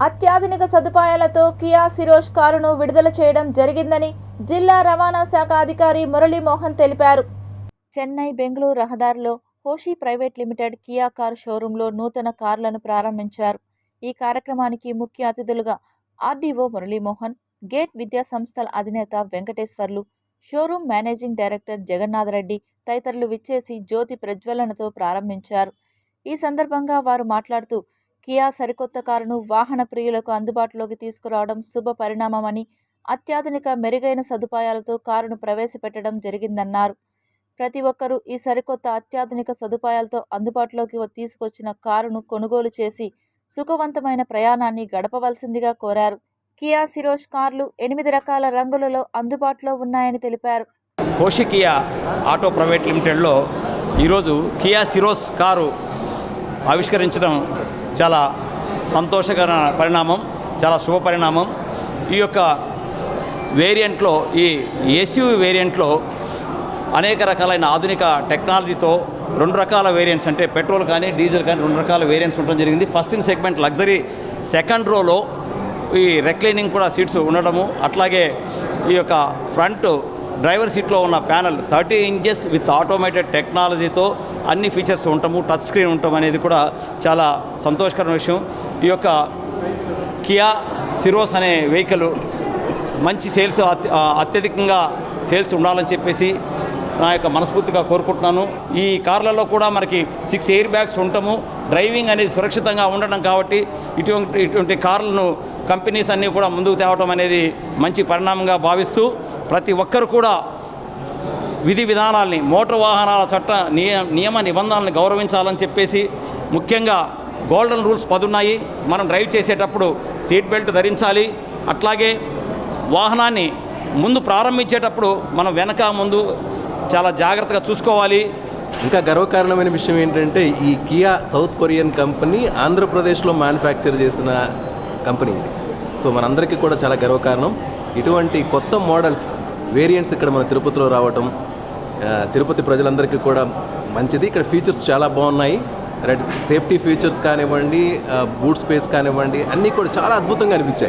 అత్యాధునిక సదుపాయాలతో కియా సిరోజ్ కారును విడుదల చేయడం జరిగిందని జిల్లా రవాణా శాఖ అధికారి మురళీమోహన్ తెలిపారు. చెన్నై బెంగళూరు రహదారిలో హోషి ప్రైవేట్ లిమిటెడ్ కియా కారు షోరూంలో నూతన కార్లను ప్రారంభించారు. ఈ కార్యక్రమానికి ముఖ్య అతిథులుగా ఆర్డీఓ మురళీమోహన్, గేట్ విద్యా సంస్థల అధినేత Venkateswarlu, showroom managing director Jagannathreddy తదితరులు విచ్చేసి జ్యోతి ప్రజ్వలనతో ప్రారంభించారు. ఈ సందర్భంగా వారు మాట్లాడుతూ కియా సరికొత్త కారును వాహన ప్రియులకు అందుబాటులోకి తీసుకురావడం శుభ పరిణామమని, అత్యాధునిక మెరుగైన సదుపాయాలతో కారును ప్రవేశపెట్టడం జరిగిందన్నారు. ప్రతి ఒక్కరూ ఈ సరికొత్త అత్యాధునిక సదుపాయాలతో అందుబాటులోకి తీసుకొచ్చిన కారును కొనుగోలు చేసి సుఖవంతమైన ప్రయాణాన్ని గడపవలసిందిగా కోరారు. కియా సిరోజ్ కార్లు 8 రకాల రంగులలో అందుబాటులో ఉన్నాయని తెలిపారు. హోషి కియా ఆటో ప్రైవేట్ లిమిటెడ్లో ఈరోజు కియా సిరోజ్ కారు ఆవిష్కరించడం చాలా సంతోషకర పరిణామం, చాలా శుభ పరిణామం. ఈ యొక్క వేరియంట్లో, ఈ ఎస్యూవీ వేరియంట్లో అనేక రకాలైన ఆధునిక టెక్నాలజీతో 2 రకాల వేరియంట్స్, అంటే పెట్రోల్ కానీ డీజిల్ కానీ 2 రకాల వేరియంట్స్ ఉండడం జరిగింది. First in segment luxury second రోలో ఈ రెక్లైనింగ్ కూడా సీట్స్ ఉండడము, అట్లాగే ఈ యొక్క ఫ్రంట్ డ్రైవర్ సీట్లో ఉన్న ప్యానల్ 30 ఇంచెస్ విత్ ఆటోమేటెడ్ టెక్నాలజీతో అన్ని ఫీచర్స్ ఉండటము, టచ్ స్క్రీన్ ఉండటం అనేది కూడా చాలా సంతోషకరమైన విషయం. ఈ యొక్క కియా సిరోస్ అనే వెహికల్ మంచి సేల్స్, అత్యధికంగా సేల్స్ ఉండాలని చెప్పేసి నా యొక్క మనస్ఫూర్తిగా కోరుకుంటున్నాను. ఈ కార్లలో కూడా మనకి 6 ఎయిర్ బ్యాగ్స్ ఉండటము, డ్రైవింగ్ అనేది సురక్షితంగా ఉండడం కాబట్టి ఇటువంటి కార్లను కంపెనీస్ అన్నీ కూడా ముందుకు తేవటం అనేది మంచి పరిణామంగా భావిస్తూ ప్రతి ఒక్కరు కూడా విధి విధానాల్ని, మోటార్ వాహనాల చట్ట నియమ నిబంధనలను గౌరవించాలని చెప్పేసి, ముఖ్యంగా గోల్డెన్ రూల్స్ 10 ఉన్నాయి. మనం డ్రైవ్ చేసేటప్పుడు సీట్ బెల్ట్ ధరించాలి. అట్లాగే వాహనాన్ని ముందు ప్రారంభించేటప్పుడు మనం వెనక ముందు చాలా జాగ్రత్తగా చూసుకోవాలి. ఇంకా గర్వకారణమైన విషయం ఏంటంటే, ఈ కియా సౌత్ కొరియన్ కంపెనీ ఆంధ్రప్రదేశ్లో మ్యానుఫ్యాక్చర్ చేసిన కంపెనీ ఇది. సో మనందరికీ కూడా చాలా గర్వకారణం. ఇటువంటి కొత్త మోడల్స్, వేరియంట్స్ ఇక్కడ మన తిరుపతిలో రావటం తిరుపతి ప్రజలందరికీ కూడా మంచిది. ఇక్కడ ఫీచర్స్ చాలా బాగున్నాయి. సేఫ్టీ ఫీచర్స్ కానివ్వండి, బూట్ స్పేస్ కానివ్వండి, అన్నీ కూడా చాలా అద్భుతంగా అనిపించాయి.